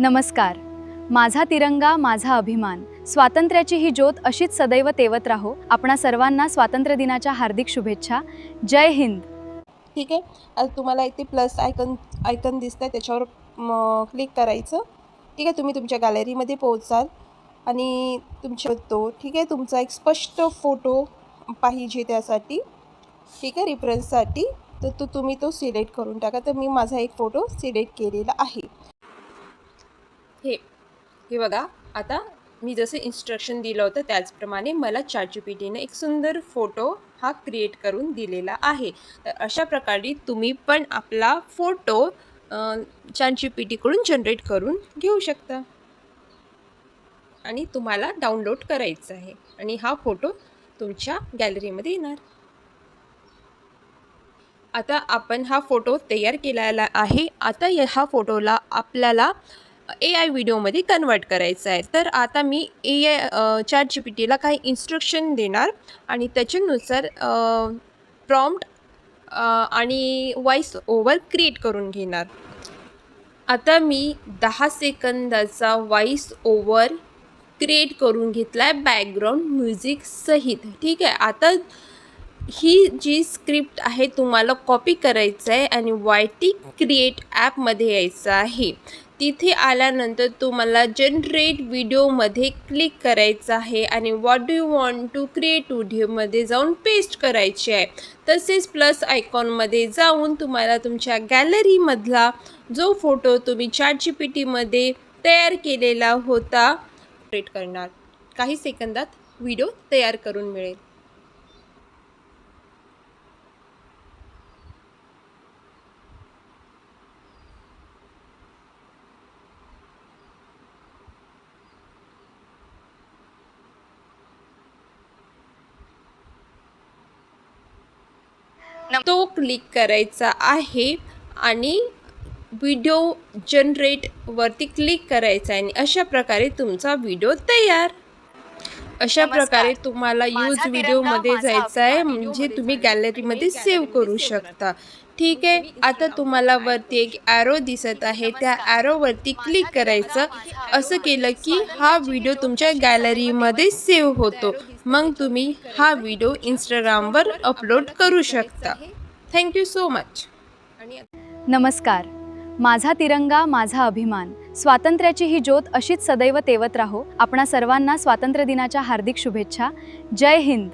नमस्कार. माझा तिरंगा माझा अभिमान. स्वातंत्र्याची ही ज्योत अशीच सदैव तेवत राहो. आपणा सर्वांना स्वातंत्र्य दिनाच्या हार्दिक शुभेच्छा. जय हिंद. ठीक आहे. आता तुम्हाला इथे प्लस आयकन दिसतं आहे, त्याच्यावर क्लिक करायचं. ठीक आहे. तुम्ही तुमच्या गॅलरीमध्ये पोहोचाल आणि ठीक आहे, तुमचा एक स्पष्ट फोटो पाहिजे त्यासाठी. ठीक आहे, रेफरन्ससाठी. तर तुम्ही तो सिलेक्ट करून टाका. तर मी माझा एक फोटो सिलेक्ट केलेला आहे. हे बघा, आता मी जसं इन्स्ट्रक्शन दिलं होतं त्याचप्रमाणे मला ChatGPTने एक सुंदर फोटो हा क्रिएट करून दिलेला आहे. तर अशा प्रकारे तुम्ही पण आपला फोटो ChatGPTकडून जनरेट करून घेऊ शकता आणि तुम्हाला डाउनलोड करायचा आहे आणि हा फोटो तुमच्या गॅलरीमध्ये येणार. आता आपण हा फोटो तयार केलेला आहे. आता हा फोटोला आपल्याला AI व्हिडिओमध्ये कन्वर्ट करायचं आहे. तर आता मी ChatGPTला काही इन्स्ट्रक्शन देणार आणि त्याच्यानुसार प्रॉम्प्ट आणि व्हॉइस ओव्हर क्रिएट करून घेणार. आता मी 10 सेकंदाचा व्हॉइस ओव्हर क्रिएट करून घेतला आहे बॅकग्राऊंड म्युझिक सहित. ठीक आहे. आता ही जी स्क्रिप्ट आहे तुम्हाला कॉपी करायचं आहे आणि YT क्रिएट ॲपमध्ये यायचं आहे. तिथे आल्यानंतर तुम्हाला जनरेट व्हिडिओमध्ये क्लिक करायचं आहे आणि what do you want to create व्हिडिओमध्ये जाऊन पेस्ट करायचे आहे. तसेच प्लस आयकॉनमध्ये जाऊन तुम्हाला तुमच्या गॅलरीमधला जो फोटो तुम्ही ChatGPTमध्ये तयार केलेला होता क्रिएट करणार. काही सेकंदात व्हिडिओ तयार करून मिळेल. तो क्लिक करायचा आहे आणि व्हिडिओ जनरेटवरती क्लिक करायचा आहे आणि अशा प्रकारे तुमचा व्हिडिओ तयार. अशा प्रकारे तुम्हाला यूज व्हिडिओमध्ये जायचं आहे, म्हणजे तुम्ही गॅलरीमध्ये सेव्ह करू शकता. ठीक आहे. आता तुम्हाला वरती एक ॲरो दिसत आहे, त्या ॲरोवरती क्लिक करायचं. असं केलं की हा व्हिडिओ तुमच्या गॅलरीमध्ये सेव्ह होतो. मग तुम्ही हा व्हिडिओ इंस्टाग्रामवर अपलोड करू शकता. Thank you so much. नमस्कार. माझा तिरंगा माझा अभिमान. स्वातंत्र्याची ही ज्योत अशीच सदैव तेवत राहो. आपणा सर्वांना स्वातंत्र्य दिनाच्या हार्दिक शुभेच्छा. जय हिंद.